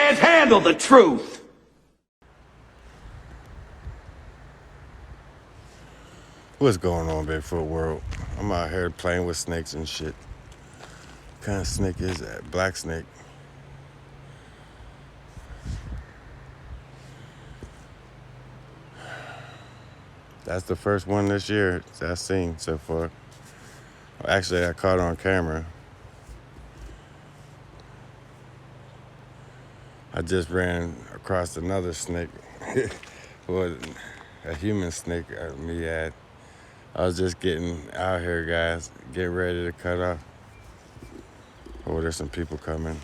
can't handle the truth. What's going on, Bigfoot world? I'm out here playing with snakes and shit. What kind of snake is that? Black snake. That's the first one this year that I've seen so far. Actually, I caught it on camera. I just ran across another snake. Well, a human snake me had. I was just getting out here, guys. Getting ready to cut off. Oh, there's some people coming.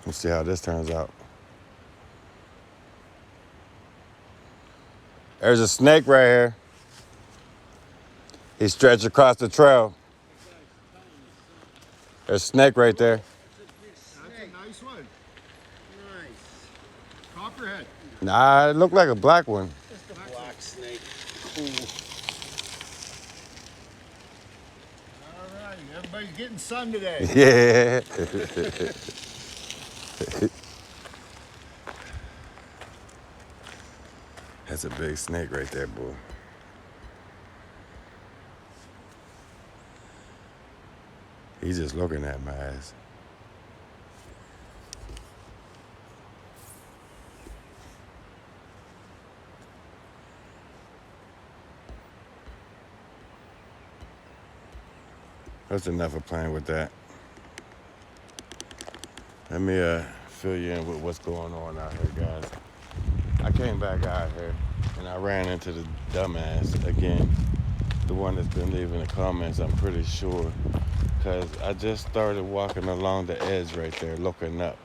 Let's see how this turns out. There's a snake right here. He stretched across the trail. There's a snake right there. That's a nice one. Nice. Copperhead. Nah, it looked like a black one. Just a black snake. Cool. All right, everybody's getting sun today. Yeah. That's a big snake right there, boy. He's just looking at my ass. That's enough of playing with that. Let me fill you in with what's going on out here, guys. I came back out here and I ran into the dumbass again. The one that's been leaving the comments, I'm pretty sure. Because I just started walking along the edge right there, looking up.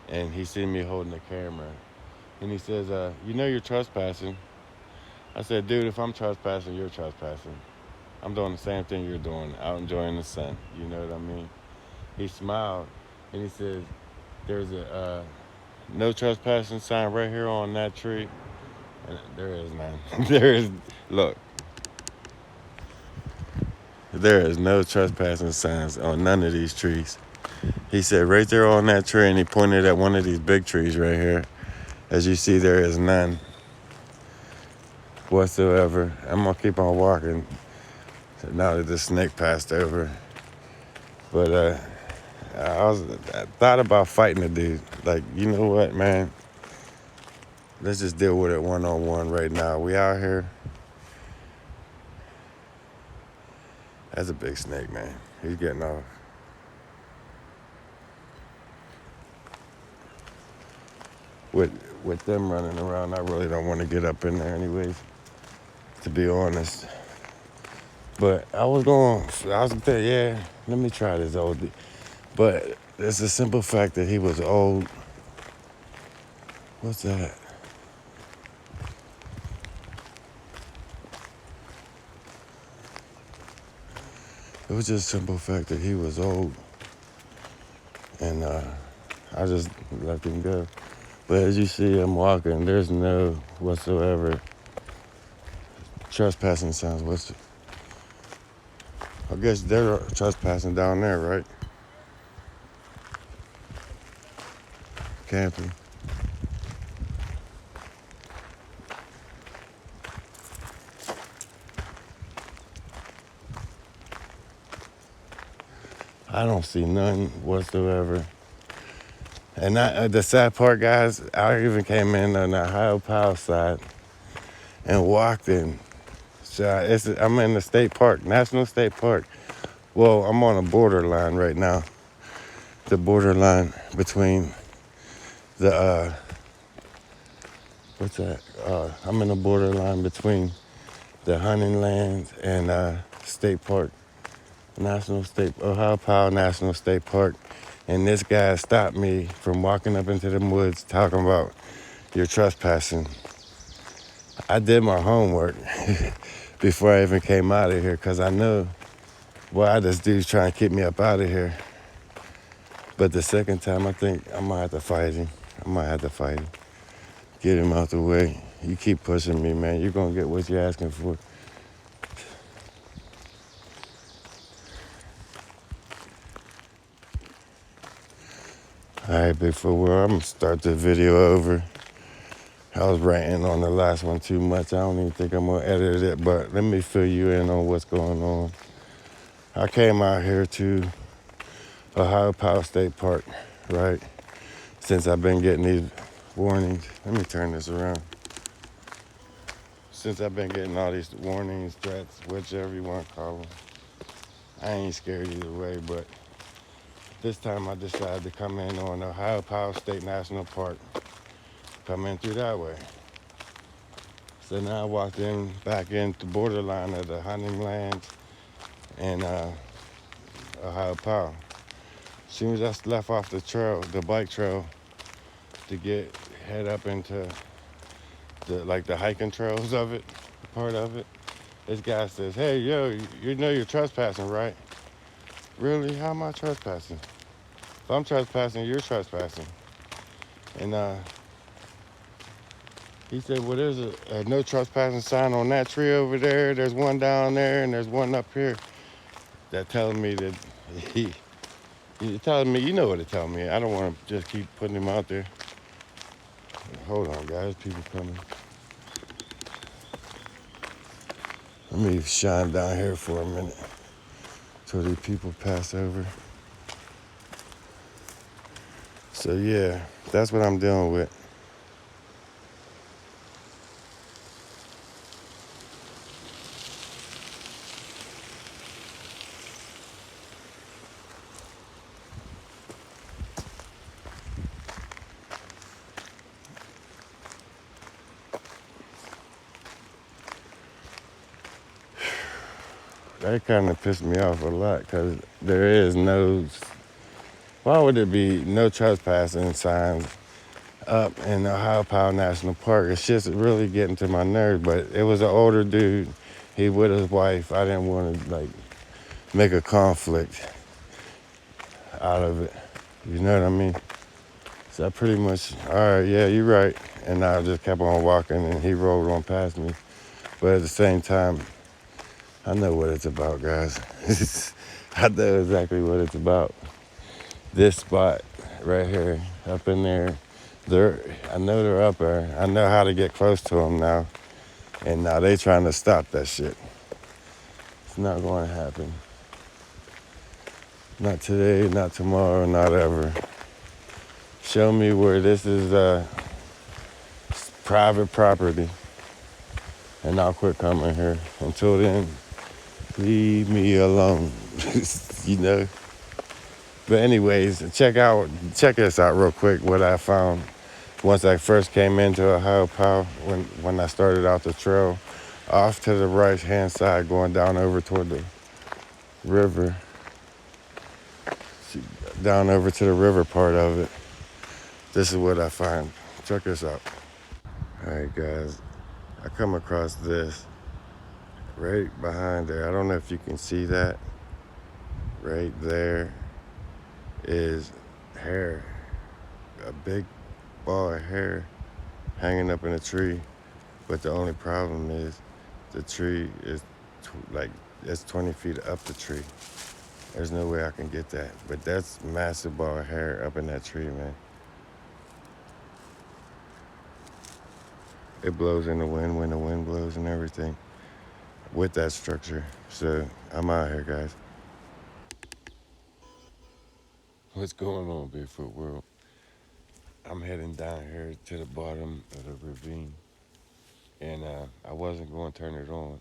And he seen me holding the camera. And he says, you know you're trespassing. I said, dude, if I'm trespassing, you're trespassing. I'm doing the same thing you're doing, out enjoying the sun. You know what I mean? He smiled and he said, there's a no trespassing sign right here on that tree. And there is none. Look. There is no trespassing signs on none of these trees. He said right there on that tree, and he pointed at one of these big trees right here. As you see, there is none whatsoever. I'm gonna keep on walking now that the snake passed over. But I thought about fighting the dude. Like, you know what, man? Let's just deal with it one-on-one right now. We out here. That's a big snake, man. He's getting off. With them running around, I really don't want to get up in there anyways, to be honest. But I was gonna say, yeah, let me try this old dude. But it's a simple fact that he was old. What's that? It was just a simple fact that he was old. And I just let him go. But as you see, I'm walking. There's no whatsoever trespassing signs. I guess they're trespassing down there, right? Camping. I don't see none whatsoever. And the sad part, guys, I even came in on the Ohio Power side and walked in. So I'm in the state park, National State Park. Well, I'm on a borderline right now. The borderline between the, what's that? I'm in the borderline between the hunting lands and state park. Ohio Power National State Park. And this guy stopped me from walking up into the woods talking about you're trespassing. I did my homework before I even came out of here because I knew, boy, this dude's trying to keep me up out of here. But the second time, I think I might have to fight him. Get him out the way. You keep pushing me, man. You're going to get what you're asking for. Alright, Bigfoot, well, I'm gonna start the video over. I was ranting on the last one too much. I don't even think I'm gonna edit it, but let me fill you in on what's going on. I came out here to Ohio Power State Park, right? Since I've been getting these warnings. Let me turn this around. Since I've been getting all these warnings, threats, whichever you want to call them, I ain't scared either way, but this time I decided to come in on Ohio Power State National Park. Come in through that way. So now I walked in back into the borderline of the hunting lands and Ohio Power. As soon as I left off the trail, the bike trail, to head up into the hiking trails of it, part of it, this guy says, "Hey, yo, you know you're trespassing, right?" Really? How am I trespassing? If I'm trespassing, you're trespassing. And he said, "Well, there's a no trespassing sign on that tree over there. There's one down there, and there's one up here." That telling me that he's telling me, you know what it telling me. I don't want to just keep putting him out there. Hold on, guys. People coming. Let me shine down here for a minute till these people pass over. So yeah, that's what I'm dealing with. That kind of pissed me off a lot because there is no. Why would there be no trespassing signs up in Ohio Power National Park? It's just really getting to my nerves. But it was an older dude. He with his wife. I didn't want to make a conflict out of it. You know what I mean? So I pretty much, all right, yeah, you're right. And I just kept on walking and he rolled on past me. But at the same time, I know what it's about, guys. I know exactly what it's about. This spot right here, up in there, I know they're up there. I know how to get close to them now. And now they trying to stop that shit. It's not going to happen. Not today, not tomorrow, not ever. Show me where this is private property, and I'll quit coming here. Until then, leave me alone. You know. But anyways, check this out real quick. What I found once I first came into Ohio Power, when I started out the trail, off to the right hand side, going down over toward the river, down over to the river part of it. This is what I find. Check this out. All right, guys. I come across this right behind there. I don't know if you can see that. Right there is hair, a big ball of hair hanging up in a tree. But the only problem is the tree is it's 20 feet up the tree. There's no way I can get that. But that's massive ball of hair up in that tree, man. It blows in the wind when the wind blows and everything with that structure. So I'm out here, guys. What's going on, Bigfoot World? I'm heading down here to the bottom of the ravine. And I wasn't going to turn it on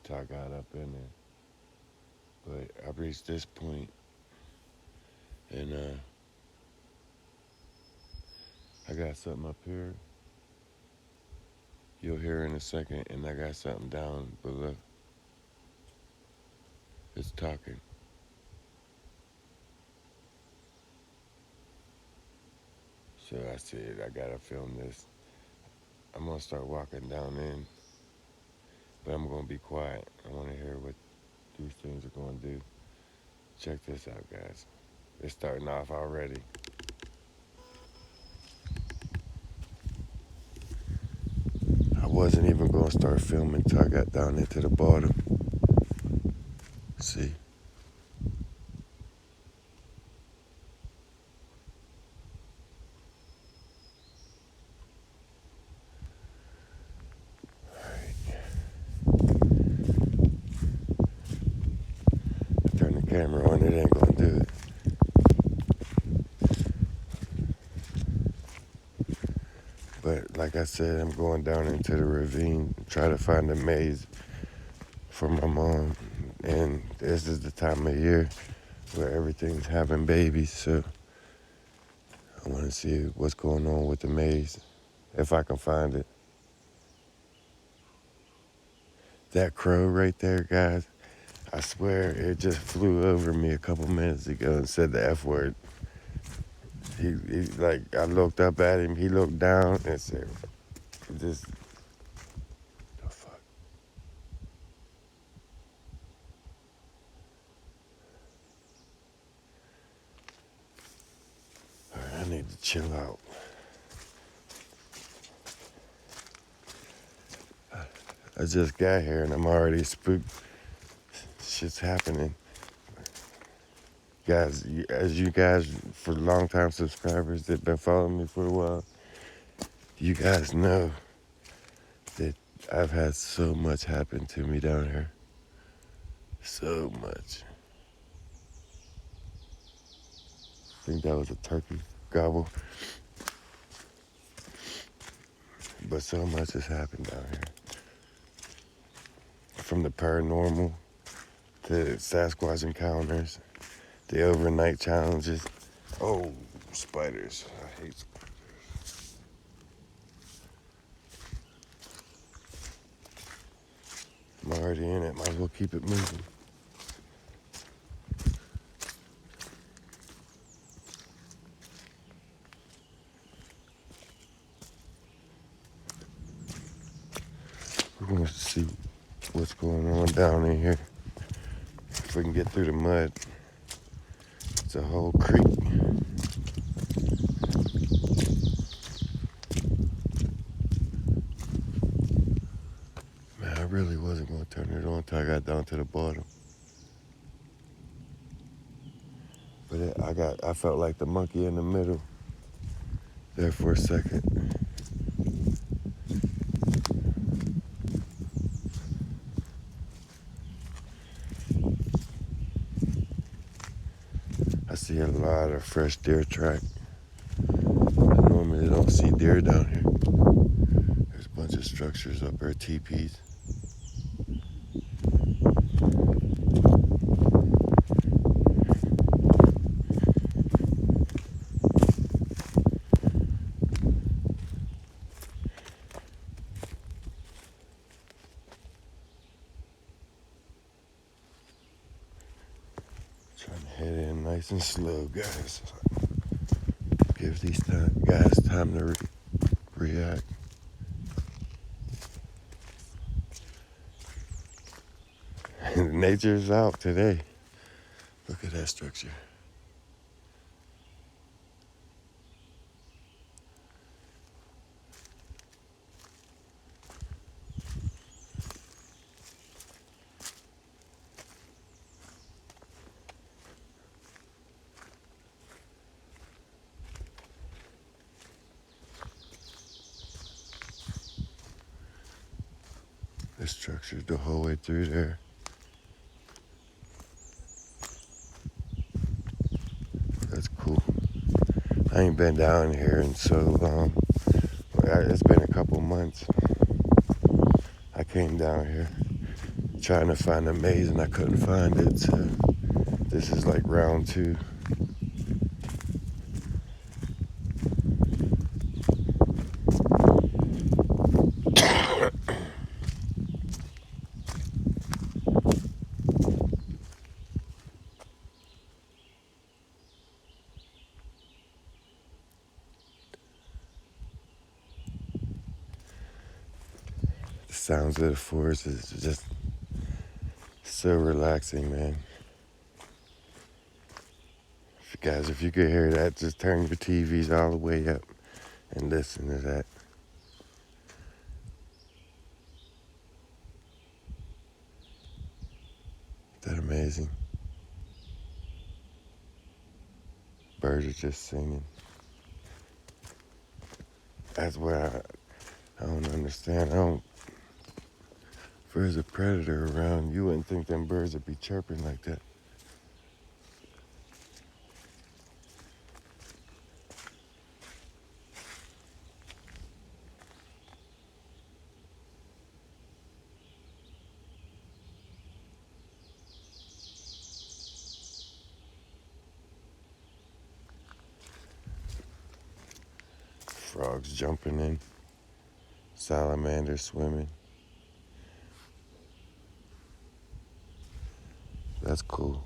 till I got up in there. But I reached this point, and I got something up here. You'll hear in a second, and I got something down below. It's talking. So I said, I gotta film this. I'm gonna start walking down in, but I'm gonna be quiet. I wanna hear what these things are gonna do. Check this out, guys. It's starting off already. I wasn't even gonna start filming till I got down into the bottom. See? camera on, it ain't gonna do it. But like I said, I'm going down into the ravine, try to find a maze for my mom. And this is the time of year where everything's having babies, so I want to see what's going on with the maze, if I can find it. That crow right there, guys, I swear it just flew over me a couple minutes ago and said the F word. He like, I looked up at him, he looked down and said, just, the fuck? All right, I need to chill out. I just got here and I'm already spooked. Shit's happening. Guys, as you guys, for long-time subscribers that been following me for a while, you guys know that I've had so much happen to me down here. So much. I think that was a turkey gobble. But so much has happened down here. From the paranormal to Sasquatch encounters, the overnight challenges. Oh, spiders. I hate spiders. I'm already in it. Might as well keep it moving. We're going to see what's going on down in here. If we can get through the mud. It's a whole creek. Man, I really wasn't going to turn it on until I got down to the bottom. But I felt like the monkey in the middle there for a second. I see a lot of fresh deer track. I normally don't see deer down here. There's a bunch of structures up there, teepees. Trying to head in nice and slow, guys. Give these guys time to react. Nature's out today. Look at that structure. This structure's the whole way through there. That's cool. I ain't been down here in so long. It's been a couple months. I came down here trying to find a maze and I couldn't find it, so this is like round 2. The sounds of the forest is just so relaxing, man. Guys, if you could hear that, just turn your TVs all the way up and listen to that. Isn't that amazing? Birds are just singing. That's what I don't understand. If there's a predator around, you wouldn't think them birds would be chirping like that. Frogs jumping in. Salamanders swimming. That's cool.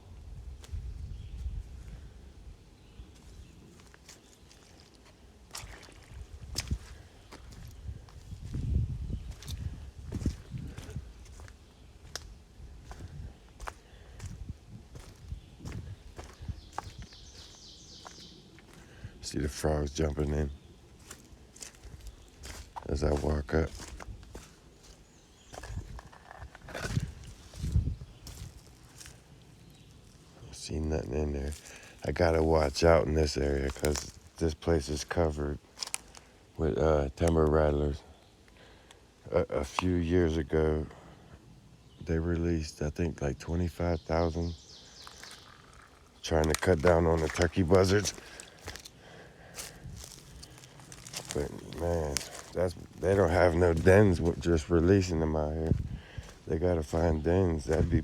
See the frogs jumping in as I walk up. See nothing in there. I gotta watch out in this area because this place is covered with timber rattlers. A few years ago, they released, I think, like 25,000, trying to cut down on the turkey buzzards. But man, they don't have no dens with just releasing them out here. They gotta find dens. That'd be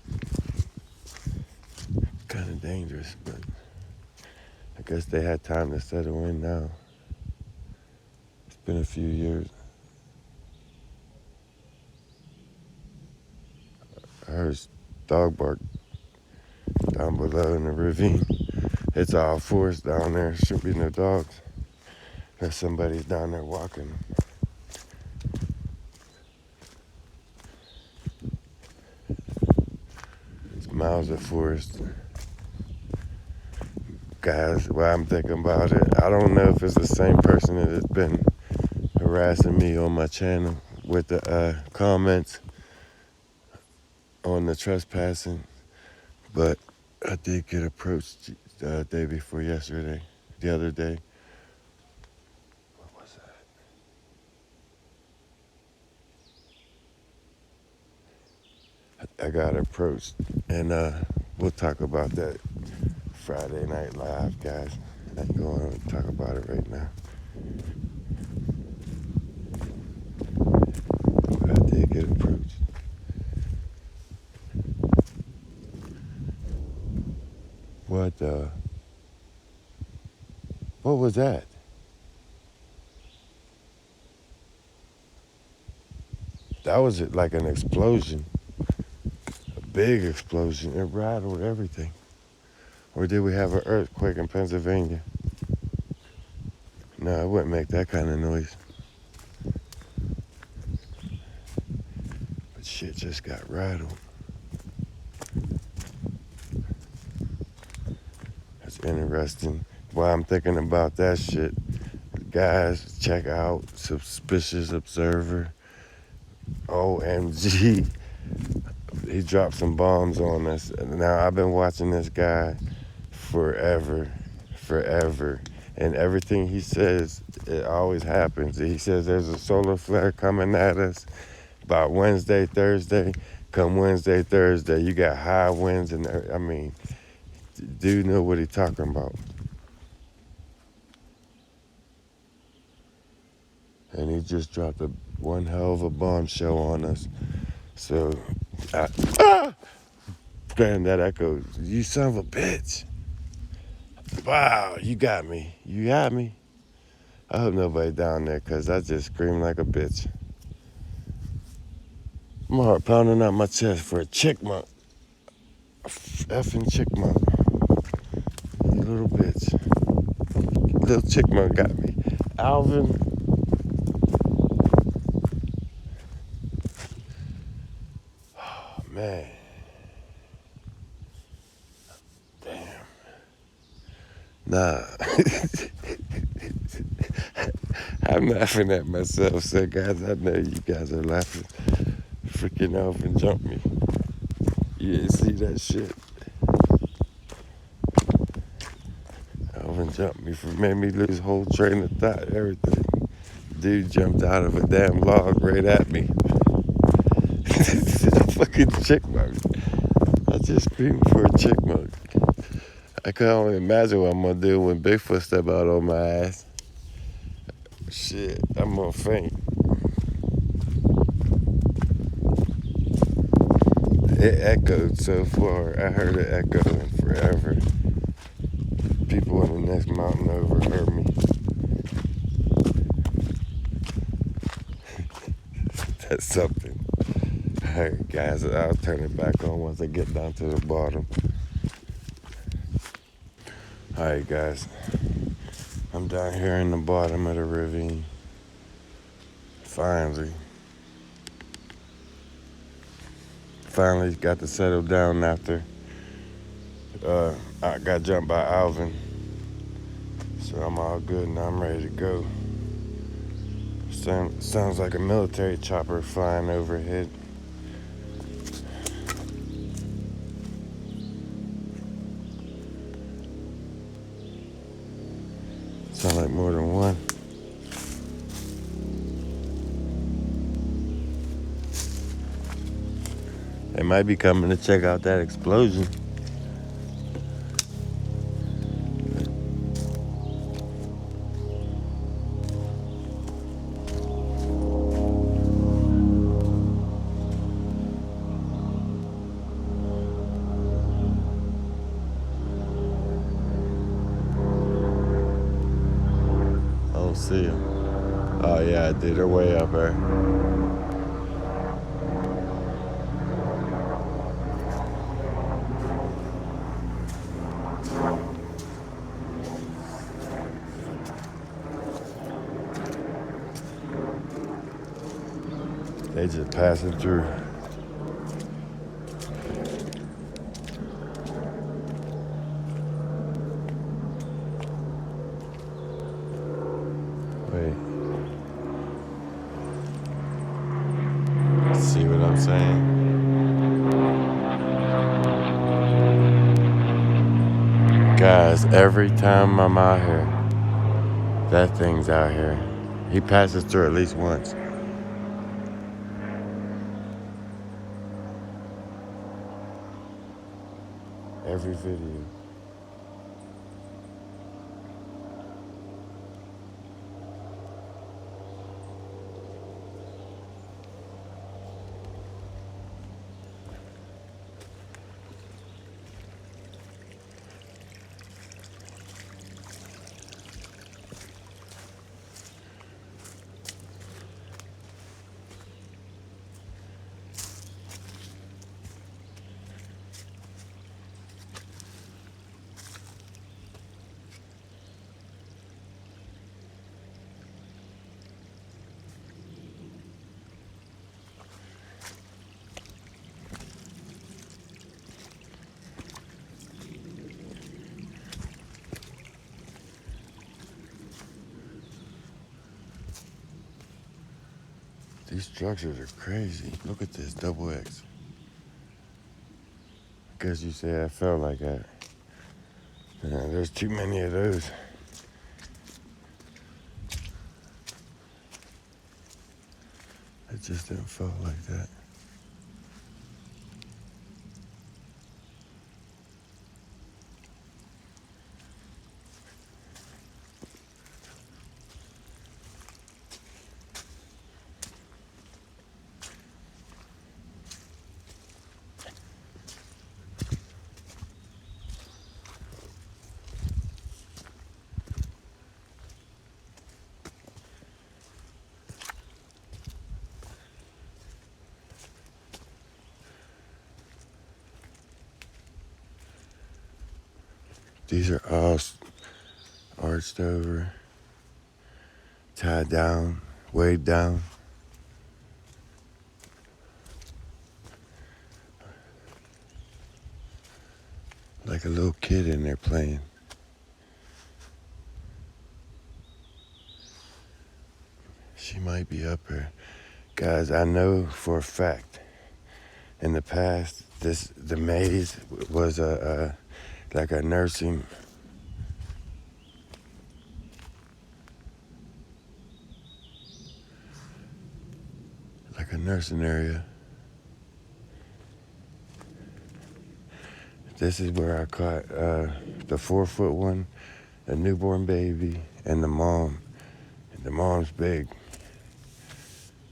kind of dangerous, but I guess they had time to settle in now. It's been a few years. I heard dog bark down below in the ravine. It's all forest down there. Should be no dogs. There's somebody's down there walking. It's miles of forest. Guys, while I'm thinking about it, I don't know if it's the same person that has been harassing me on my channel with the comments on the trespassing, but I did get approached the day before yesterday, the other day. What was that? I got approached, and we'll talk about that Friday Night Live, guys. I ain't going to talk about it right now. But I did get approached. What was that? That was like an explosion. A big explosion. It rattled everything. Or did we have an earthquake in Pennsylvania? No, it wouldn't make that kind of noise. But shit just got rattled. That's interesting. While I'm thinking about that shit, guys, check out Suspicious Observer. OMG. He dropped some bombs on us. Now, I've been watching this guy forever. And everything he says, it always happens. He says there's a solar flare coming at us about Wednesday, Thursday. Come Wednesday, Thursday, you got high winds. And I mean, dude know what he's talking about. And he just dropped one hell of a bombshell on us. So, damn, that echoed. You son of a bitch. Wow, you got me. You got me. I hope nobody down there, because I just screamed like a bitch. My heart pounding out my chest for a chipmunk. A effing chipmunk. You little bitch. Little chipmunk got me. Alvin. Oh, man. Damn. Nah. I'm laughing at myself, so guys, I know you guys are laughing. Freaking Alvin jumped me. You didn't see that shit. Alvin jumped me, made me lose whole train of thought, everything. Dude jumped out of a damn log right at me. Fucking chipmunk. I just screamed for a chipmunk. I can only imagine what I'm gonna do when Bigfoot step out on my ass. Shit, I'm gonna faint. It echoed so far. I heard it echoing forever. People in the next mountain over heard me. something. All right, guys, I'll turn it back on once I get down to the bottom. All right, guys, I'm down here in the bottom of the ravine. Finally got to settle down after I got jumped by Alvin. So I'm all good now. I'm ready to go. Sounds like a military chopper flying overhead. Sound like more than one. They might be coming to check out that explosion. I don't see them. Oh yeah, I did. They're way up there. They just passing through. Wait. See what I'm saying? Guys, every time I'm out here, that thing's out here. He passes through at least once. Every video. These structures are crazy. Look at this, double X. I guess you say I felt like that. Yeah, there's too many of those. It just didn't feel like that. These are all arched over, tied down, weighed down. Like a little kid in there playing. She might be up here. Guys, I know for a fact in the past the maze was like a nursing area. This is where I caught the 4-foot one, a newborn baby, and the mom. And the mom's big.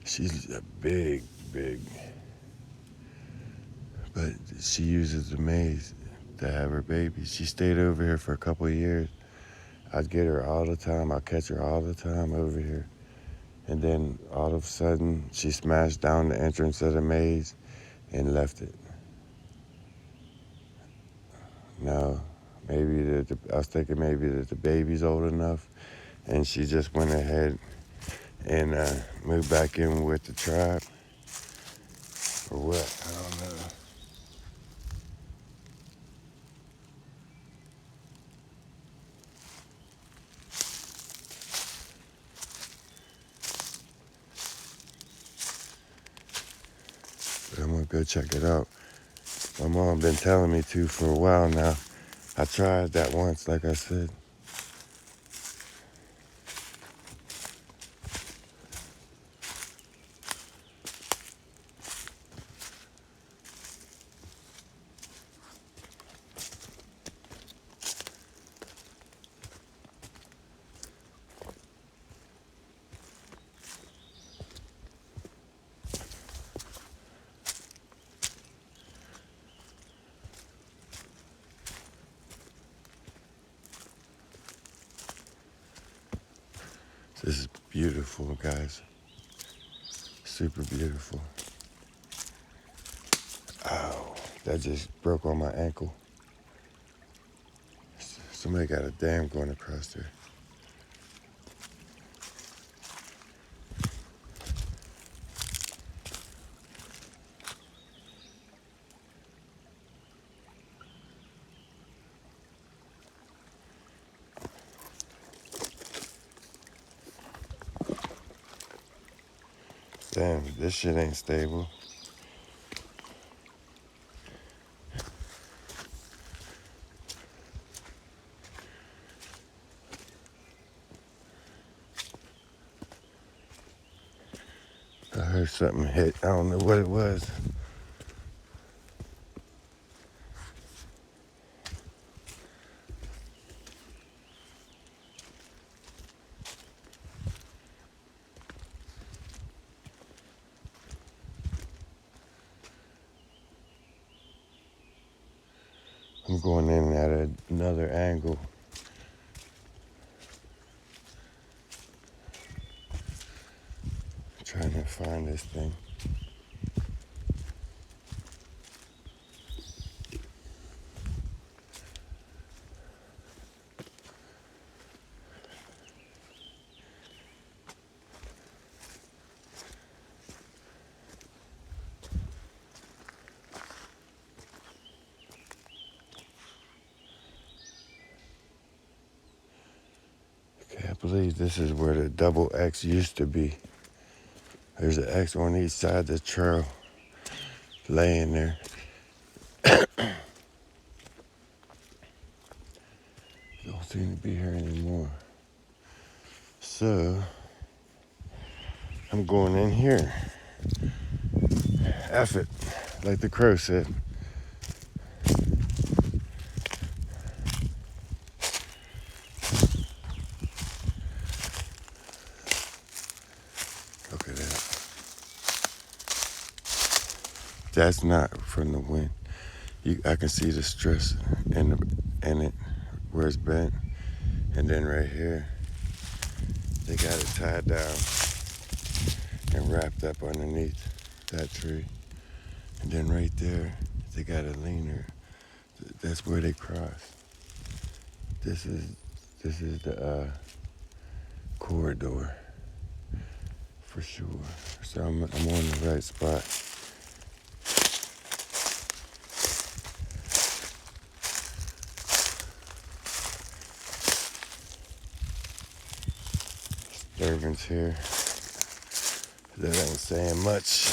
She's a big. But she uses the maze to have her baby. She stayed over here for a couple of years. I'd get her all the time. I'd catch her all the time over here. And then all of a sudden, she smashed down the entrance of the maze and left it. Now, maybe I was thinking maybe that the baby's old enough, and she just went ahead and moved back in with the tribe, or what? I don't know. But I'm gonna go check it out. My mom been telling me to for a while now. I tried that once, like I said. This is beautiful, guys. Super beautiful. Ow, that just broke on my ankle. Somebody got a dam going across there. Damn, this shit ain't stable. I heard something hit. I don't know what it was. I'm going in at another angle. Trying to find this thing. Okay, I believe this is where the double X used to be. There's an X on each side of the trail laying there. Don't seem to be here anymore. So, I'm going in here. F it, like the crow said. Look at that. That's not from the wind. I can see the stress in it where it's bent. And then right here, they got it tied down and wrapped up underneath that tree. And then right there, they got a leaner. That's where they cross. This is the corridor for sure. So I'm on the right spot. Disturbance here. That ain't saying much.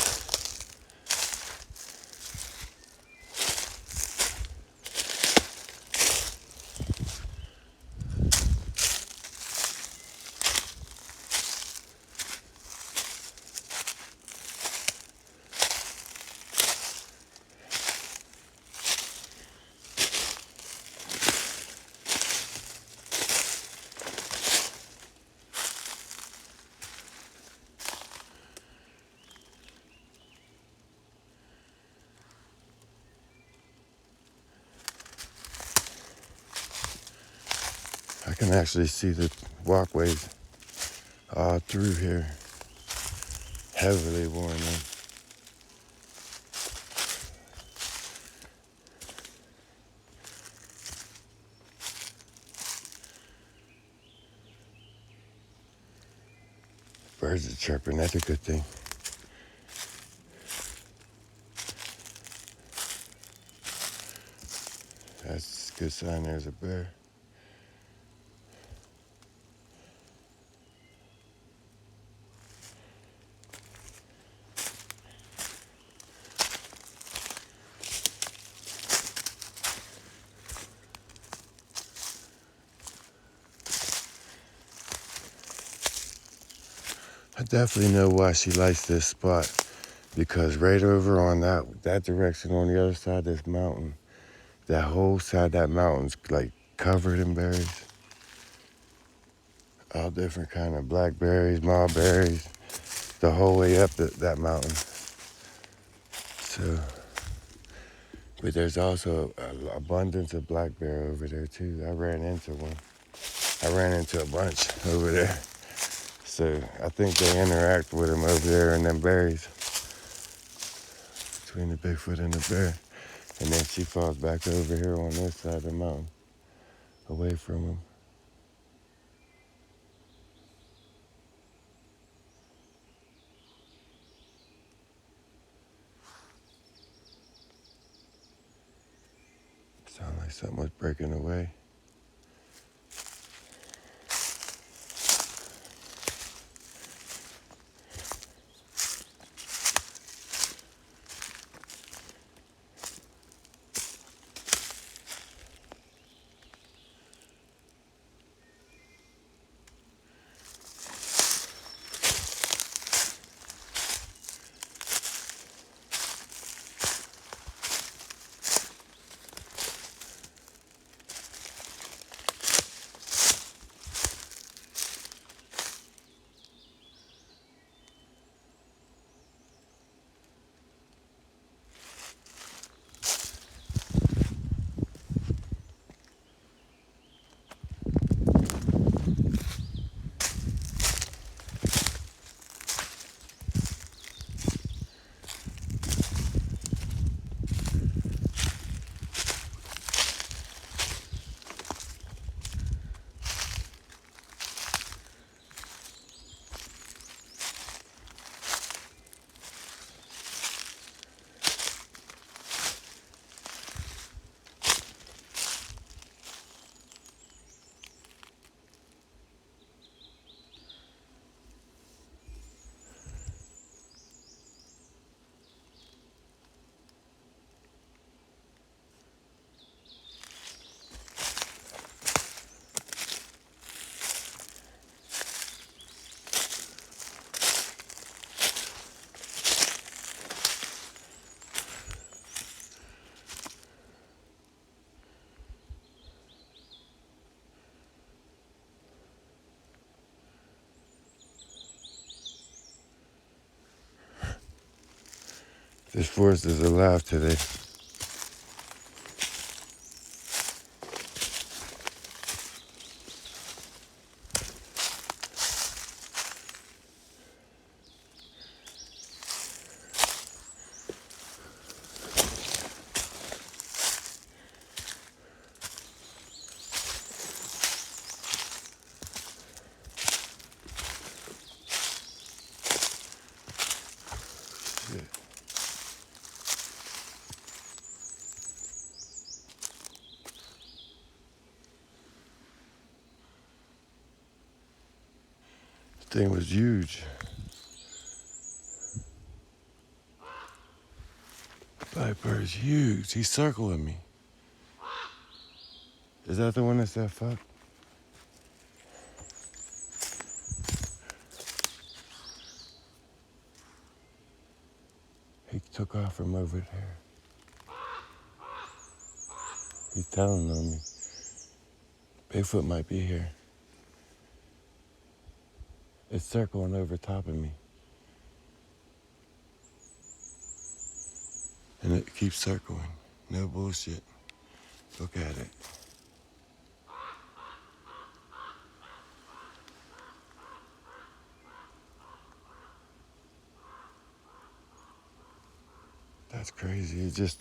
I can actually see the walkways all through here. heavily worn in. Birds are chirping, that's a good thing. That's a good sign there's a bear. I definitely know why she likes this spot, because right over on that direction on the other side of this mountain, that whole side of that mountain's like covered in berries. All different kind of blackberries, mulberries, the whole way up that mountain. So, but there's also an abundance of black bear over there too. I ran into one. I ran into a bunch over there. So I think they interact with them over there in them berries, between the Bigfoot and the bear. And then she falls back over here on this side of the mountain, away from them. Sound like something was breaking away. This forest is alive today. This thing was huge. Blackbird's huge. He's circling me. Is that the one that said fuck? He took off from over there. He's telling on me. Bigfoot might be here. It's circling over top of me. And it keeps circling. No bullshit. Look at it. That's crazy. It just.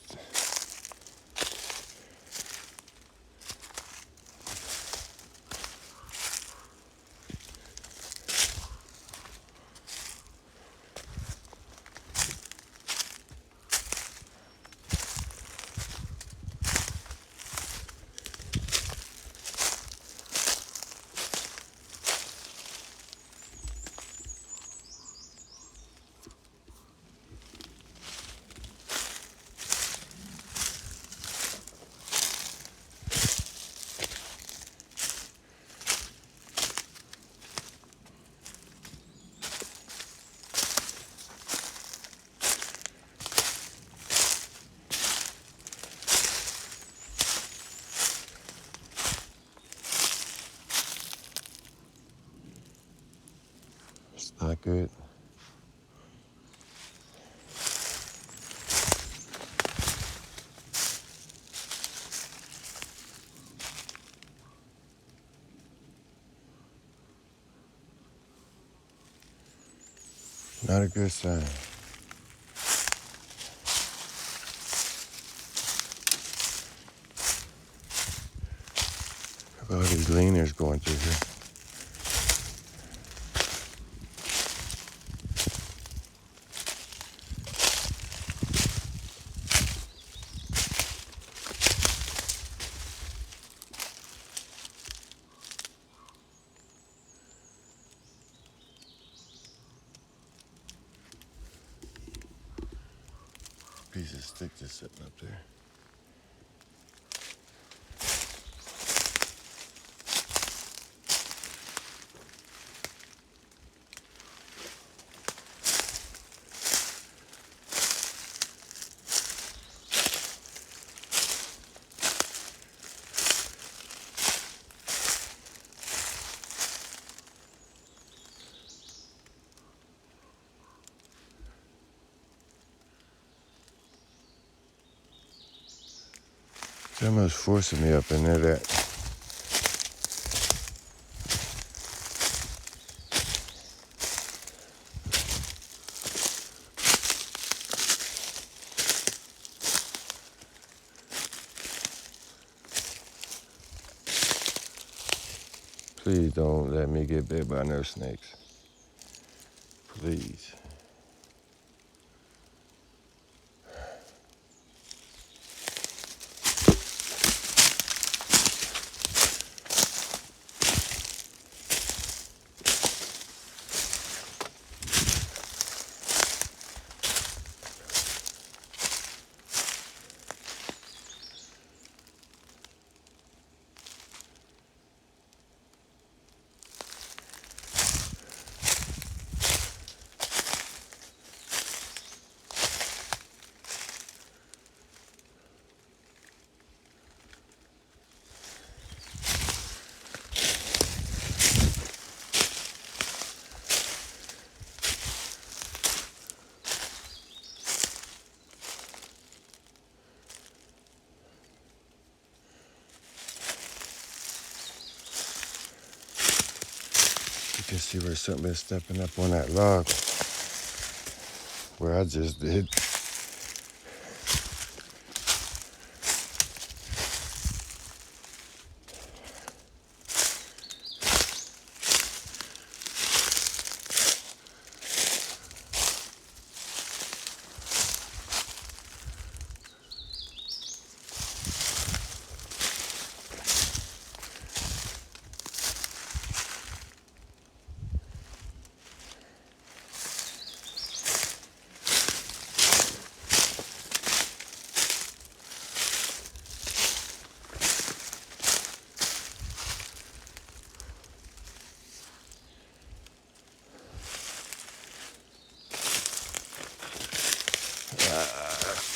It's not good. Not a good sign. Look at all these leaners going through here. Piece of stick just sitting up there. It's almost forcing me up in there. That please don't let me get bit by no snakes. Please. You can see where something is stepping up on that log where I just did.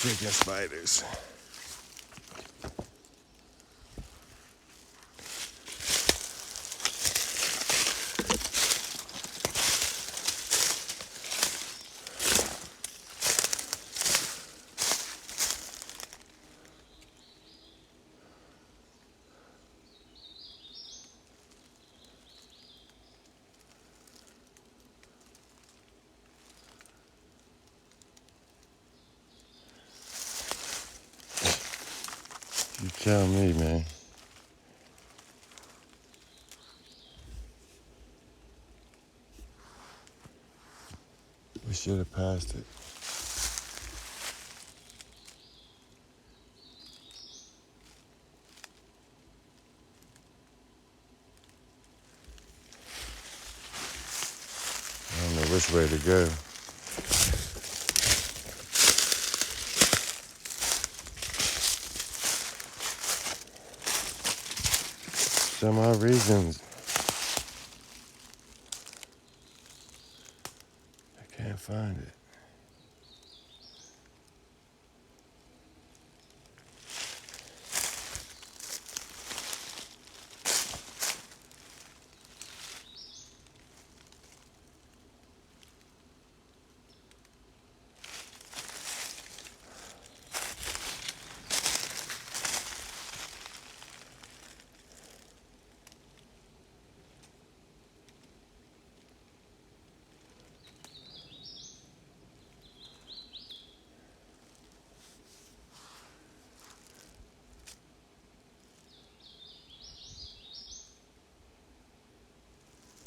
Freaking spiders. tell me, man. We should have passed it. I don't know which way to go. Some odd reasons I can't find it.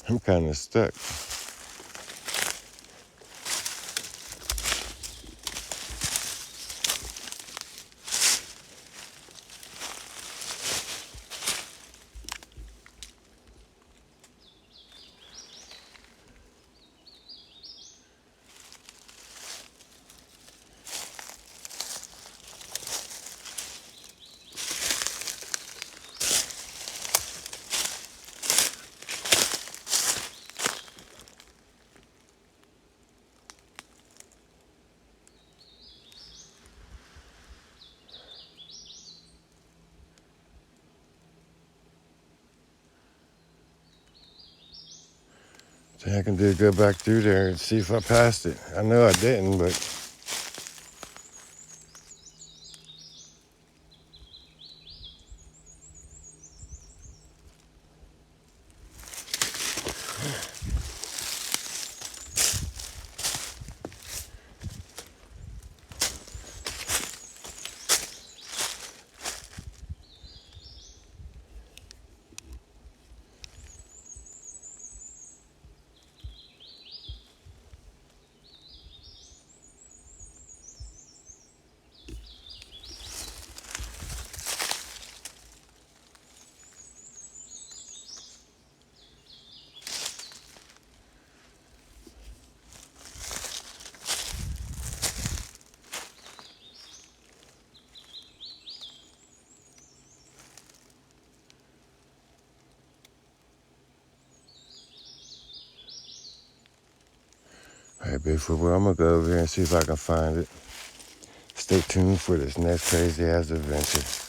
I'm kind of stuck. Think I can do go back through there and see if I passed it. I know I didn't, but all right, Bigfoot, well, I'm gonna go over here and see if I can find it. Stay tuned for this next crazy ass adventure.